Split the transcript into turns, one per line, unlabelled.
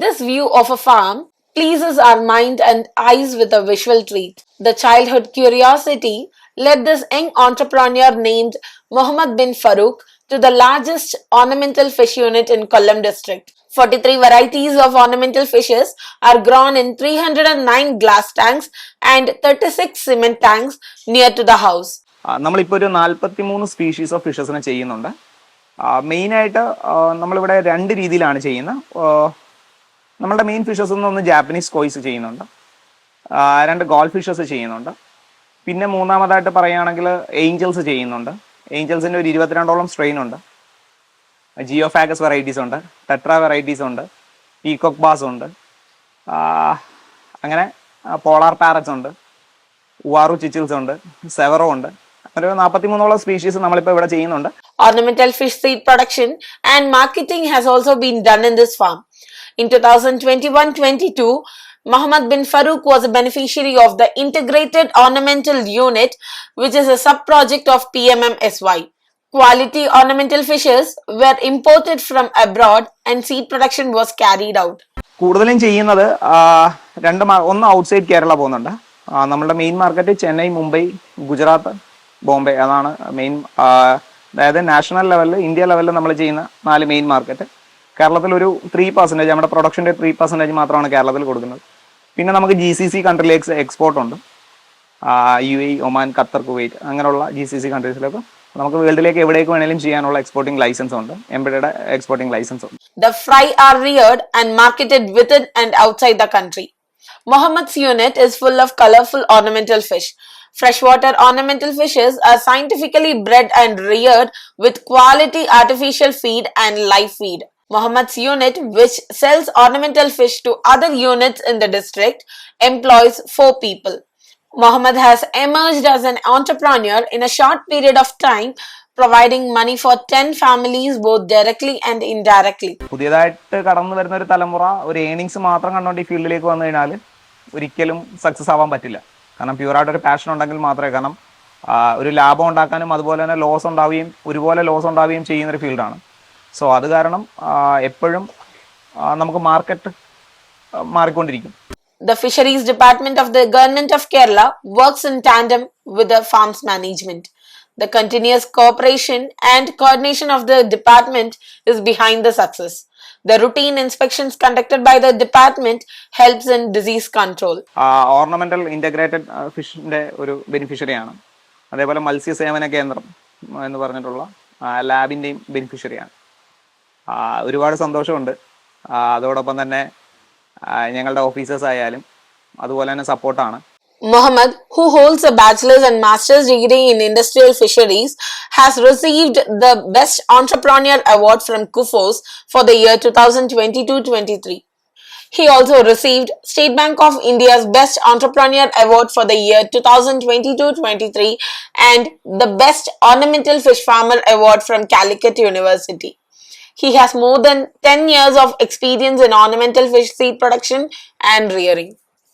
This view of a farm pleases our mind and eyes with a visual treat. The childhood curiosity led this young entrepreneur named Mohammed bin Farouk to the largest ornamental fish unit in Kollam district. 43 varieties of ornamental fishes are grown in 309 glass tanks and 36 cement tanks near to the house.
നമ്മളിപ്പോൾ ഒരു 43 species of ഫിഷസിനെ ചെയ്യുന്നുണ്ട്. മെയിനായിട്ട് നമ്മളിവിടെ രണ്ട് രീതിയിലാണ് ചെയ്യുന്നത്. നമ്മളുടെ main fishes ഒന്ന് ജാപ്പനീസ് കോയ്സ് ചെയ്യുന്നുണ്ട്, രണ്ട് ഗോൾഡ് ഫിഷസ് ചെയ്യുന്നുണ്ട്. പിന്നെ മൂന്നാമതായിട്ട് പറയുകയാണെങ്കിൽ ഏഞ്ചൽസ് ചെയ്യുന്നുണ്ട്. ഏഞ്ചൽസിൻ്റെ ഒരു 22ഓളം സ്ട്രെയിൻ ഉണ്ട്. ജിയോഫാഗസ് വെറൈറ്റീസ് ഉണ്ട്, ടെട്രാ വെറൈറ്റീസ് ഉണ്ട്, പീകോക്ക് ബാസ് ഉണ്ട്, അങ്ങനെ പോളാർ പാരറ്റ്സ് ഉണ്ട്, ഉവാറു ചിച്ചിൽസ് ഉണ്ട്, സെവറോ ഉണ്ട്. ഒരു 43ഓളം സ്പീഷീസ് നമ്മളിപ്പോൾ ഇവിടെ ചെയ്യുന്നുണ്ട്.
Ornamental fish seed production and marketing has also been done in this farm. In 2021-22, Mohammed bin Farouk was a beneficiary of the Integrated Ornamental Unit, which is a sub-project of PMMSY. Quality ornamental fishes were imported from abroad and seed production was carried out.
കൂടുതലും ചെയ്യുന്നത് ഒന്ന് outside Kerala പോകുന്നുണ്ട്. നമ്മളുടെ main market Chennai, Mumbai, Gujarat, Bombay, അതാണ് main. അതായത് national ലെവലിൽ, India ലെവലിൽ നമ്മൾ ചെയ്യുന്ന 4 മെയിൻ മാർക്കറ്റ്. കേരളത്തിൽ ഒരു 3%, നമ്മുടെ പ്രൊഡക്ഷൻ്റെ 3% മാത്രമാണ് കേരളത്തിൽ കൊടുക്കുന്നത്. പിന്നെ നമുക്ക് GCC കൺട്രിയിലേക്ക് എക്സ്പോർട്ട് ഉണ്ട്. UAE, ഒമാൻ, ഖത്തർ, കുവൈറ്റ് അങ്ങനെയുള്ള GCC കൺട്രീസിലൊക്കെ നമുക്ക് വേൾഡിലേക്ക് എവിടേക്ക് വേണമെങ്കിലും ചെയ്യാനുള്ള എക്സ്പോർട്ടിംഗ് ലൈസൻസ് ഉണ്ട്, എംബഡഡ് എക്സ്പോർട്ടിംഗ് ലൈസൻസ് ഉണ്ട്.
The fry are reared and marketed within and outside the country. Mohammed's unit is full of colorful ornamental fish. Freshwater ornamental fishes are scientifically bred and reared with quality artificial feed and live feed. Mohammed's unit, which sells ornamental fish to other units in the district, employs 4 people. Mohammed has emerged as an entrepreneur in a short period of time, providing money for 10 families both directly and indirectly.
പുതിയതായിട്ട് കടന്നു വരുന്ന ഒരു തലമുറ ഒരു earnings മാത്രം കണ്ടുകൊണ്ട് ഈ ഫീൽഡിലേക്ക് വന്നു കഴിഞ്ഞാൽ ഒരിക്കലും സക്സസ് ആവാൻ പറ്റില്ല. കാരണം പ്യൂറായിട്ടൊരു പാഷൻ ഉണ്ടെങ്കിൽ മാത്രമേ, കാരണം ഒരു ലാഭം ഉണ്ടാക്കാനും അതുപോലെ തന്നെ ഒരുപോലെ ലോസ് ഉണ്ടാവുകയും ചെയ്യുന്നൊരു ഫീൽഡാണ്. സോ അത് കാരണം എപ്പോഴും നമുക്ക് മാർക്കറ്റ് മാറിക്കൊണ്ടിരിക്കും.
The Fisheries Department of the Government of Kerala works in tandem with the farm's management. The continuous cooperation and coordination of the department is behind the success. The routine inspections conducted by the department helps in disease control.
Ornamental integrated ഫിഷിൻ്റെ ഒരു ബെനിഫിഷ്യറിയാണ്. അതേപോലെ മത്സ്യസേവന കേന്ദ്രം എന്ന് പറഞ്ഞിട്ടുള്ള ലാബിൻ്റെയും ബെനിഫിഷ്യറിയാണ്. ഒരുപാട് സന്തോഷമുണ്ട്. അതോടൊപ്പം തന്നെ ഞങ്ങളുടെ ഓഫീസേഴ്സ് ആയാലും അതുപോലെ തന്നെ സപ്പോർട്ടാണ്.
Mohammed, who holds a bachelor's and master's degree in industrial fisheries, has received the Best Entrepreneur Award from Kufos for the year 2022-23. He also received State Bank of India's Best Entrepreneur Award for the year 2022-23 and the Best Ornamental Fish Farmer Award from Calicut University. He has more than 10 years of experience in ornamental fish seed production and rearing.